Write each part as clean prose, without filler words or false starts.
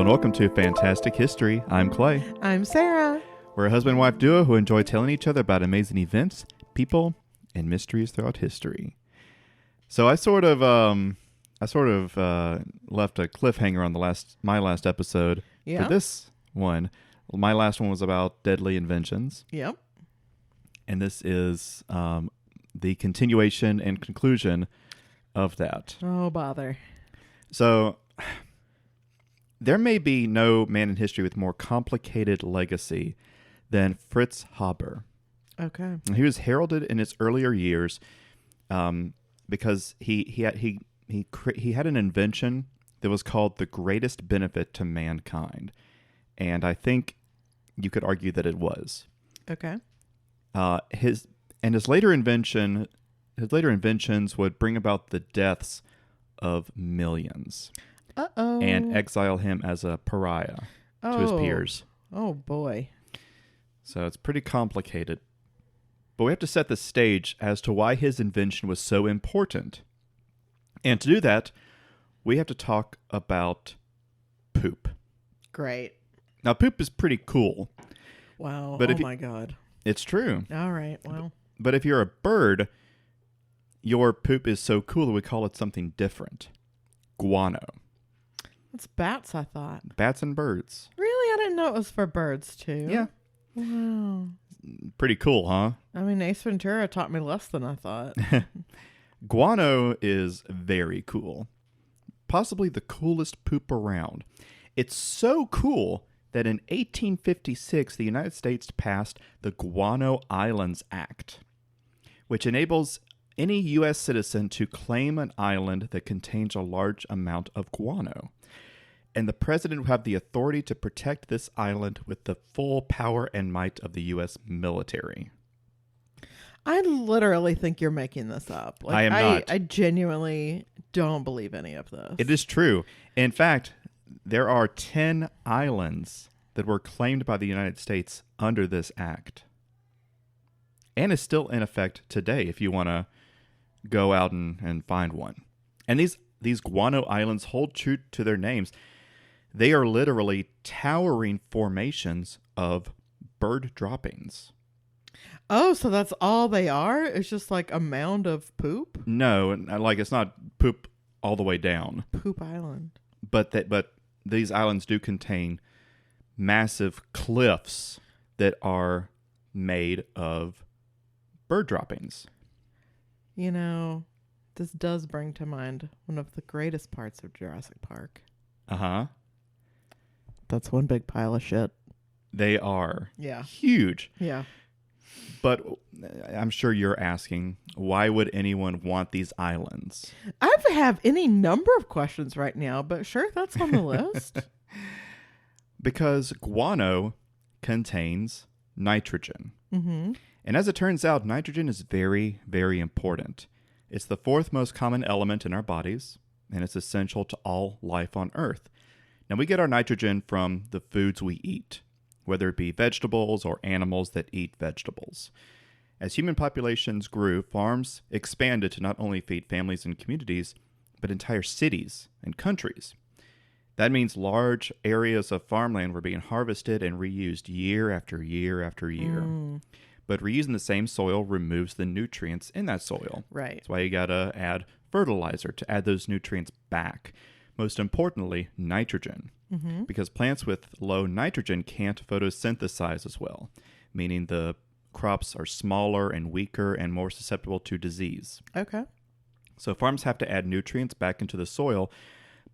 and welcome to Fantastic History. I'm Clay. I'm Sarah. We're a husband-wife duo who enjoy telling each other about amazing events, people, and mysteries throughout history. So I sort of left a cliffhanger on my last episode. Yeah. For this one. My last one was about deadly inventions. Yep. And this is the continuation and conclusion of that. Oh, bother. So there may be no man in history with more complicated legacy than Fritz Haber. Okay. He was heralded in his earlier years because he had an invention that was called the greatest benefit to mankind, and I think you could argue that it was. Okay. His later inventions would bring about the deaths of millions. Uh-oh. And exile him as a pariah to his peers. Oh, boy. So it's pretty complicated. But we have to set the stage as to why his invention was so important. And to do that, we have to talk about poop. Great. Now, poop is pretty cool. Wow. But my God. It's true. All right. Well. But if you're a bird, your poop is so cool that we call it something different. Guano. It's bats, I thought. Bats and birds. Really? I didn't know it was for birds, too. Yeah. Wow. Pretty cool, huh? I mean, Ace Ventura taught me less than I thought. Guano is very cool. Possibly the coolest poop around. It's so cool that in 1856, the United States passed the Guano Islands Act, which enables any U.S. citizen to claim an island that contains a large amount of guano. And the president will have the authority to protect this island with the full power and might of the U.S. military. I literally think you're making this up. I am not. I genuinely don't believe any of this. It is true. In fact, there are 10 islands that were claimed by the United States under this act. And is still in effect today if you want to go out and find one. And these guano islands hold true to their names. They are literally towering formations of bird droppings. Oh, so that's all they are? It's just like a mound of poop? No, like it's not poop all the way down. Poop Island. But these islands do contain massive cliffs that are made of bird droppings. You know, this does bring to mind one of the greatest parts of Jurassic Park. Uh-huh. That's one big pile of shit. They are Yeah. huge. Yeah. But I'm sure you're asking, why would anyone want these islands? I have any number of questions right now, but sure, that's on the list. Because guano contains nitrogen. Mm-hmm. And as it turns out, nitrogen is very, very important. It's the fourth most common element in our bodies, and it's essential to all life on Earth. Now, we get our nitrogen from the foods we eat, whether it be vegetables or animals that eat vegetables. As human populations grew, farms expanded to not only feed families and communities, but entire cities and countries. That means large areas of farmland were being harvested and reused year after year after year. But reusing the same soil removes the nutrients in that soil. Right. That's why you got to add fertilizer to add those nutrients back. Most importantly, nitrogen. Mm-hmm. Because plants with low nitrogen can't photosynthesize as well, meaning the crops are smaller and weaker and more susceptible to disease. Okay. So farms have to add nutrients back into the soil,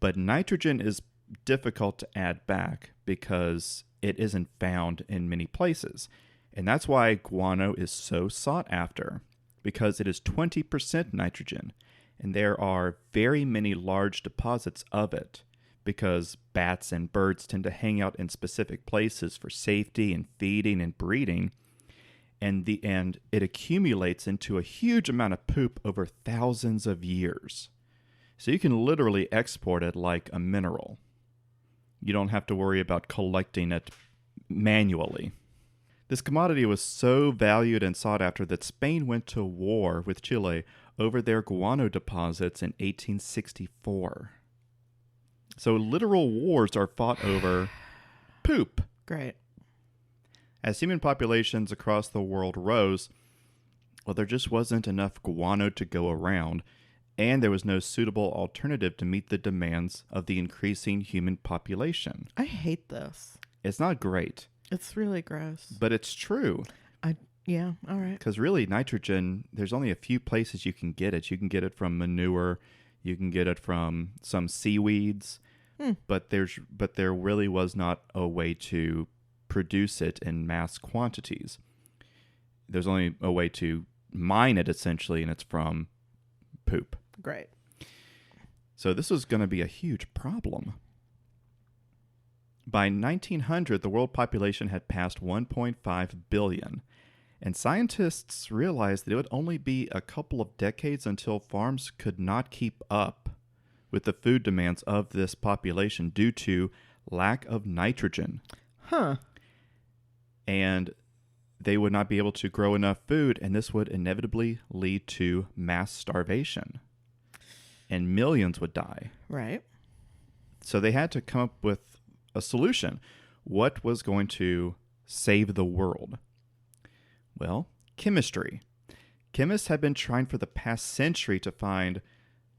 but nitrogen is difficult to add back because it isn't found in many places. And that's why guano is so sought after, because it is 20% nitrogen, and there are very many large deposits of it, because bats and birds tend to hang out in specific places for safety and feeding and breeding, and it accumulates into a huge amount of poop over thousands of years. So you can literally export it like a mineral. You don't have to worry about collecting it manually. This commodity was so valued and sought after that Spain went to war with Chile over their guano deposits in 1864. So literal wars are fought over poop. Great. As human populations across the world rose, well, there just wasn't enough guano to go around, and there was no suitable alternative to meet the demands of the increasing human population. I hate this. It's not great, It's really gross. but it's true. Yeah, all right. Because really, nitrogen, there's only a few places you can get it. You can get it from manure, you can get it from some seaweeds, but there really was not a way to produce it in mass quantities. There's only a way to mine it, essentially, and it's from poop. Great. So this was going to be a huge problem. By 1900, the world population had passed 1.5 billion. And scientists realized that it would only be a couple of decades until farms could not keep up with the food demands of this population due to lack of nitrogen. Huh. And they would not be able to grow enough food, and this would inevitably lead to mass starvation. And millions would die. Right. So they had to come up with a solution. What was going to save the world? Well, chemistry. Chemists have been trying for the past century to find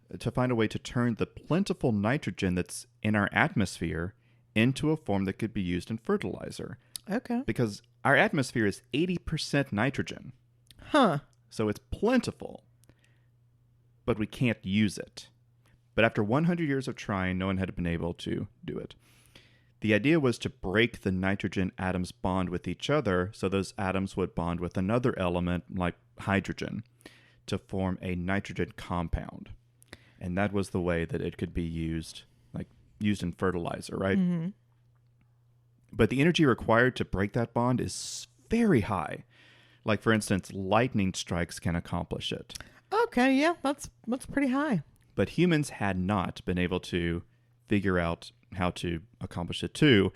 a way to turn the plentiful nitrogen that's in our atmosphere into a form that could be used in fertilizer. Okay. Because our atmosphere is 80% nitrogen. Huh. So it's plentiful, but we can't use it. But after 100 years of trying, no one had been able to do it. The idea was to break the nitrogen atoms bond with each other so those atoms would bond with another element like hydrogen to form a nitrogen compound. And that was the way that it could be used, like used in fertilizer, right? Mm-hmm. But the energy required to break that bond is very high. Like, for instance, lightning strikes can accomplish it. Okay, yeah, that's pretty high. But humans had not been able to figure out how to accomplish it too,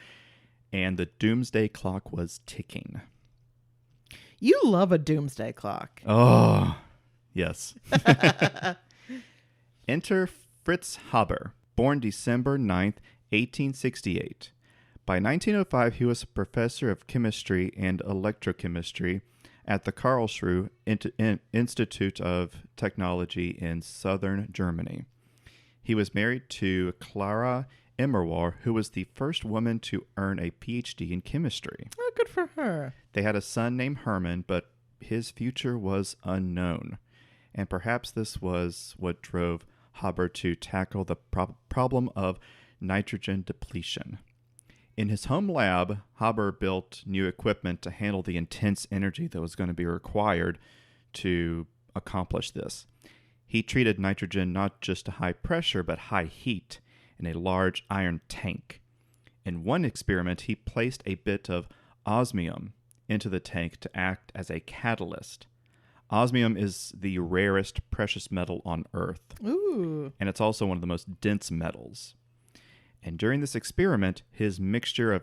and the doomsday clock was ticking. You love a doomsday clock. Oh, yes. Enter Fritz Haber, born December 9th, 1868. By 1905, he was a professor of chemistry and electrochemistry at the Karlsruhe Institute of Technology in southern Germany. He was married to Clara Immerwahr, who was the first woman to earn a PhD in chemistry. Oh, good for her. They had a son named Hermann, but his future was unknown. And perhaps this was what drove Haber to tackle the problem of nitrogen depletion. In his home lab, Haber built new equipment to handle the intense energy that was going to be required to accomplish this. He treated nitrogen not just to high pressure, but high heat in a large iron tank. In one experiment, he placed a bit of osmium into the tank to act as a catalyst. Osmium is the rarest precious metal on Earth. Ooh. And it's also one of the most dense metals. And during this experiment, his mixture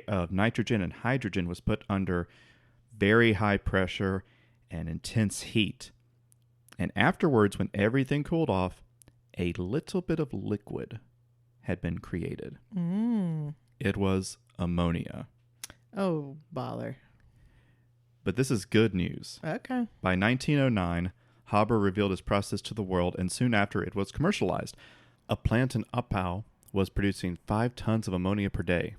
of nitrogen and hydrogen was put under very high pressure and intense heat. And afterwards, when everything cooled off, a little bit of liquid had been created. It was ammonia. Oh, bother. But this is good news. Okay. By 1909, Haber revealed his process to the world, and soon after it was commercialized. A plant in Uppau was producing 5 tons of ammonia per day.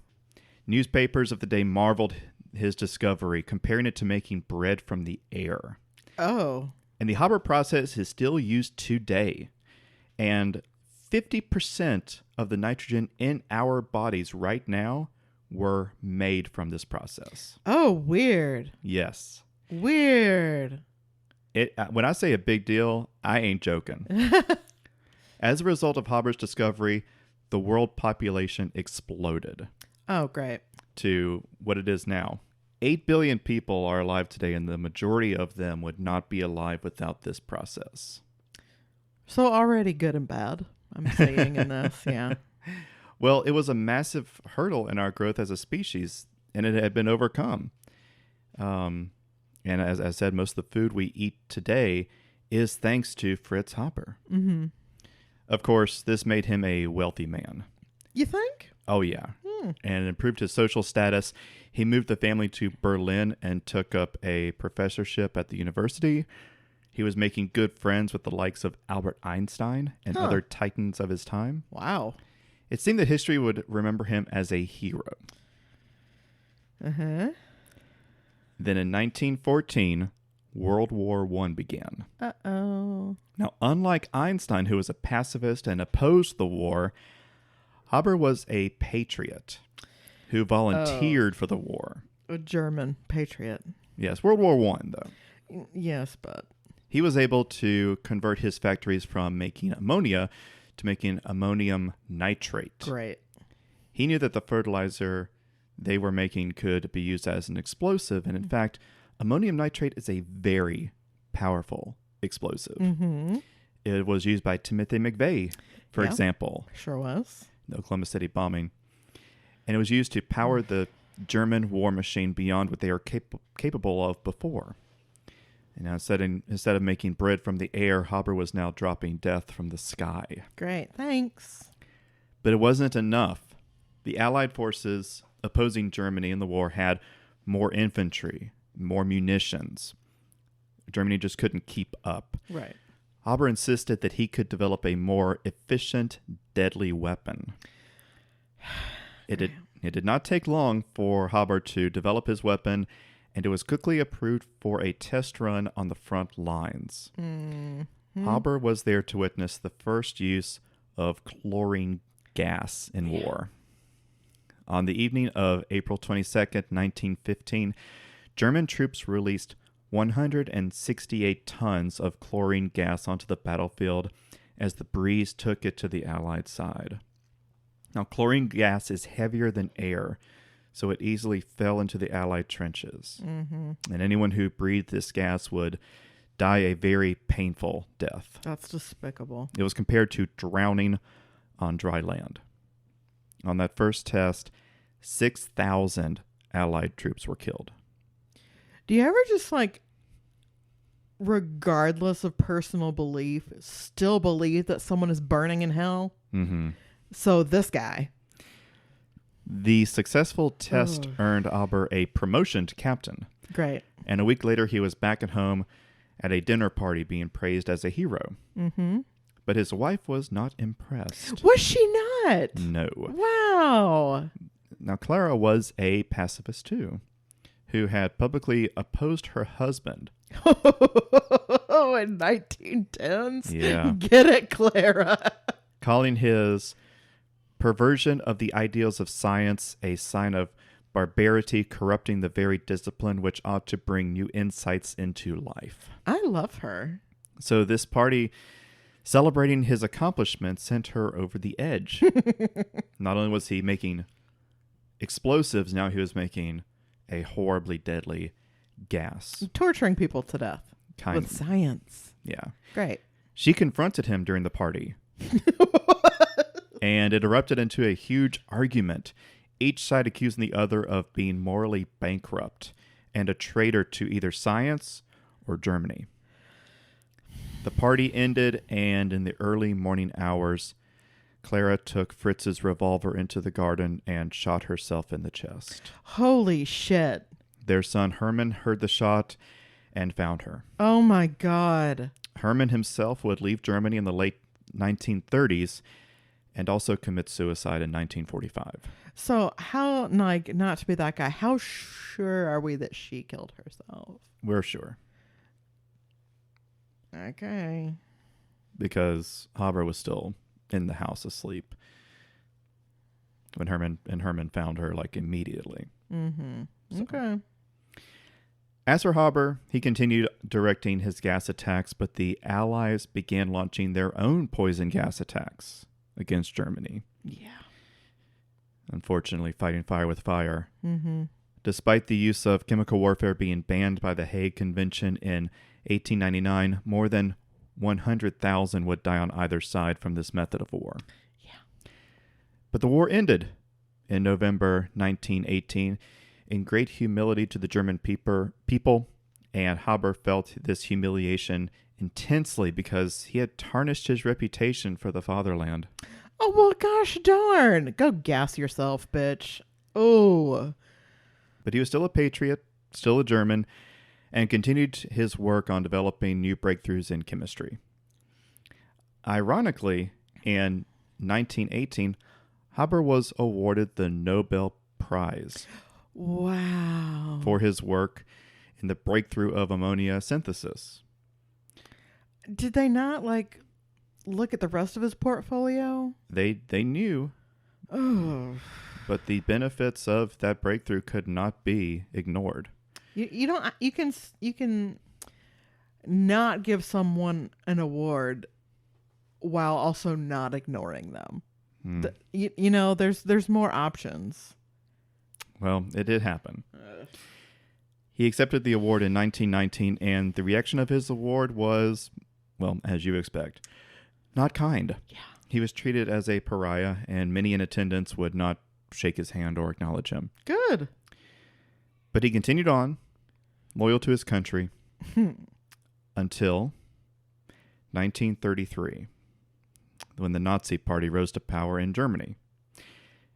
Newspapers of the day marveled his discovery, comparing it to making bread from the air. Oh. And the Haber process is still used today. And 50% of the nitrogen in our bodies right now were made from this process. Oh, weird. Yes. Weird. When I say a big deal, I ain't joking. As a result of Haber's discovery, the world population exploded. Oh, great. To what it is now. 8 billion people are alive today, and the majority of them would not be alive without this process. So already good and bad, I'm saying in this, yeah. Well, it was a massive hurdle in our growth as a species, and it had been overcome. And as I said, most of the food we eat today is thanks to Fritz Haber. Mm-hmm. Of course, this made him a wealthy man. You think? Oh, yeah. And improved his social status. He moved the family to Berlin and took up a professorship at the university. He was making good friends with the likes of Albert Einstein and other titans of his time. Wow. It seemed that history would remember him as a hero. Uh-huh. Then in 1914, World War I began. Uh-oh. Now, unlike Einstein, who was a pacifist and opposed the war, Haber was a patriot who volunteered for the war. A German patriot. Yes, World War I, though. Yes, but... He was able to convert his factories from making ammonia to making ammonium nitrate. Great. He knew that the fertilizer they were making could be used as an explosive, and in fact, ammonium nitrate is a very powerful explosive. Mm-hmm. It was used by Timothy McVeigh, for example. Sure was. The Oklahoma City bombing. And it was used to power the German war machine beyond what they were capable of before. And now instead of making bread from the air, Haber was now dropping death from the sky. Great, thanks. But it wasn't enough. The Allied forces opposing Germany in the war had more infantry, more munitions. Germany just couldn't keep up. Right. Haber insisted that he could develop a more efficient, deadly weapon. It did not take long for Haber to develop his weapon, and it was quickly approved for a test run on the front lines. Mm-hmm. Haber was there to witness the first use of chlorine gas in war. On the evening of April 22nd, 1915, German troops released 168 tons of chlorine gas onto the battlefield as the breeze took it to the Allied side. Now, chlorine gas is heavier than air, so it easily fell into the Allied trenches. Mm-hmm. And anyone who breathed this gas would die a very painful death. That's despicable. It was compared to drowning on dry land. On that first test, 6,000 Allied troops were killed. Do you ever just, like, regardless of personal belief, still believe that someone is burning in hell? Mm-hmm. So this guy. The successful test earned Haber a promotion to captain. Great. And a week later, he was back at home at a dinner party being praised as a hero. Mm-hmm. But his wife was not impressed. Was she not? No. Wow. Now, Clara was a pacifist too, who had publicly opposed her husband. Oh, in 1910s? Yeah. Get it, Clara. Calling his perversion of the ideals of science a sign of barbarity, corrupting the very discipline which ought to bring new insights into life. I love her. So this party, celebrating his accomplishments, sent her over the edge. Not only was he making explosives, now he was making a horribly deadly gas. Torturing people to death. With science. Yeah. Great. She confronted him during the party. And it erupted into a huge argument, each side accusing the other of being morally bankrupt and a traitor to either science or Germany. The party ended, and in the early morning hours, Clara took Fritz's revolver into the garden and shot herself in the chest. Holy shit. Their son Hermann heard the shot and found her. Oh my God. Hermann himself would leave Germany in the late 1930s and also commit suicide in 1945. So how, like, not to be that guy, how sure are we that she killed herself? We're sure. Okay. Because Haber was still in the house asleep when Hermann found her, like, immediately. Mm-hmm. So. Okay. As for Haber, he continued directing his gas attacks, but the Allies began launching their own poison gas attacks against Germany. Yeah. Unfortunately, fighting fire with fire. Mm-hmm. Despite the use of chemical warfare being banned by the Hague Convention in 1899, more than 100,000 would die on either side from this method of war. Yeah. But the war ended in November 1918 in great humility to the German people, and Haber felt this humiliation intensely because he had tarnished his reputation for the fatherland. Oh, well, gosh darn. Go gas yourself, bitch. Oh. But he was still a patriot, still a German, and continued his work on developing new breakthroughs in chemistry. Ironically, in 1918, Haber was awarded the Nobel Prize Wow. for his work in the breakthrough of ammonia synthesis. Did they not, look at the rest of his portfolio? They knew, Oh. but the benefits of that breakthrough could not be ignored. You don't, you can not give someone an award while also not ignoring them. There's more options. Well, it did happen. He accepted the award in 1919, and the reaction of his award was, well, as you expect, not kind. Yeah. He was treated as a pariah, and many in attendance would not shake his hand or acknowledge him. Good. But he continued on, loyal to his country, until 1933, when the Nazi Party rose to power in Germany.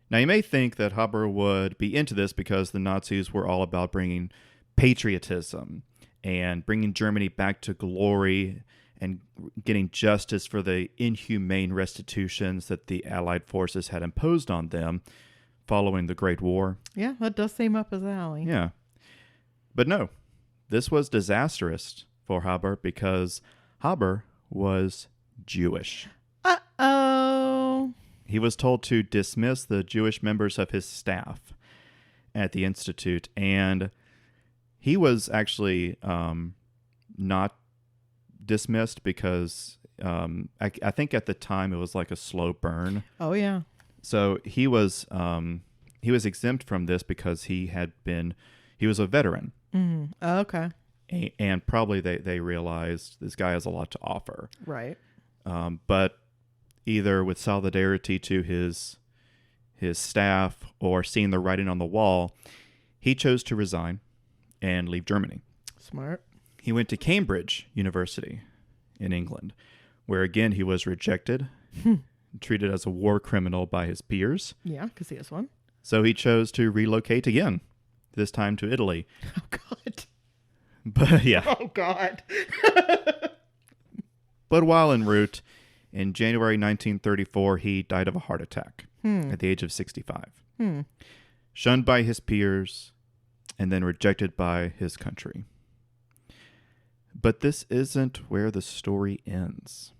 Now, you may think that Haber would be into this because the Nazis were all about bringing patriotism and bringing Germany back to glory and getting justice for the inhumane restitutions that the Allied forces had imposed on them following the Great War. Yeah, that does seem up his alley. Yeah. But no, this was disastrous for Haber because Haber was Jewish. Uh-oh. He was told to dismiss the Jewish members of his staff at the Institute, and he was actually not dismissed because I think at the time it was like a slow burn. Oh, yeah. So he was exempt from this because he was a veteran. Mm. Oh, okay. And probably they realized this guy has a lot to offer. Right. But either with solidarity to his staff or seeing the writing on the wall, he chose to resign and leave Germany. Smart. He went to Cambridge University in England, where again he was rejected, treated as a war criminal by his peers. Yeah, because he has one. So he chose to relocate again, this time to Italy. Oh, God. But yeah. Oh, God. But while en route, in January 1934, he died of a heart attack at the age of 65. Shunned by his peers and then rejected by his country. But this isn't where the story ends.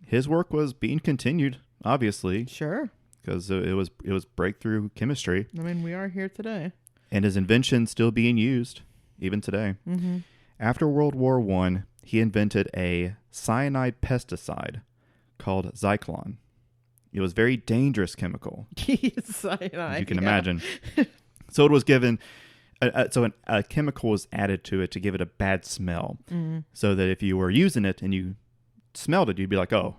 His work was being continued, obviously, Sure. because it was breakthrough chemistry, I mean, we are here today. and his invention still being used even today. Mm-hmm. After World War I, he invented a cyanide pesticide called Zyklon. It was a very dangerous chemical, Cyanide. you can imagine. So it was given, a chemical was added to it to give it a bad smell, so that if you were using it and you smelled it, you'd be like, "Oh,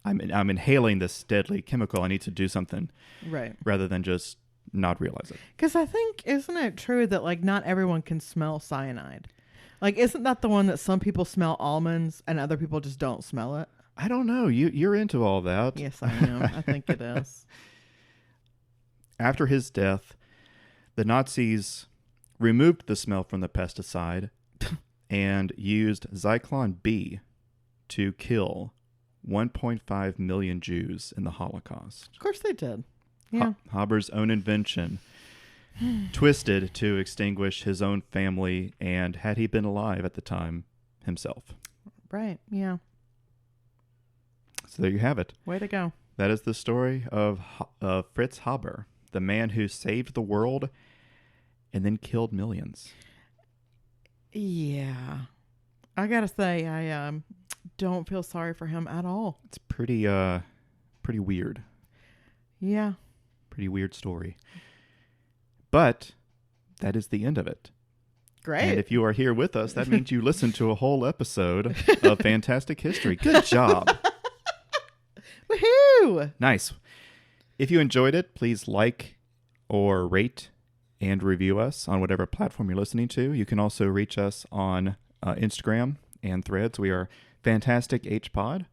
I'm inhaling this deadly chemical. I need to do something," Right. rather than just not realize it. Because I think, isn't it true that, not everyone can smell cyanide? Isn't that the one that some people smell almonds and other people just don't smell it? I don't know. You're into all that. Yes, I am. I think it is. After his death, the Nazis removed the smell from the pesticide and used Zyklon B to kill 1.5 million Jews in the Holocaust. Of course they did. Yeah. Haber's own invention, twisted to extinguish his own family and, had he been alive at the time, himself. Right. Yeah. So there you have it. Way to go. That is the story of Fritz Haber, the man who saved the world and then killed millions. Yeah. I gotta say, I don't feel sorry for him at all. It's pretty weird. Yeah. Pretty weird story. But that is the end of it. Great. And if you are here with us, that means you listened to a whole episode of Fantastic History. Good job. Woohoo! Nice. If you enjoyed it, please like or rate and review us on whatever platform you're listening to. You can also reach us on Instagram and Threads. We are Fantastic H Pod.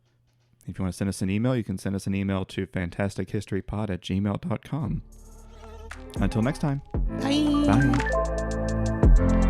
If you want to send us an email, you can send us an email to fantastichistorypod@gmail.com. Until next time. Bye. Bye.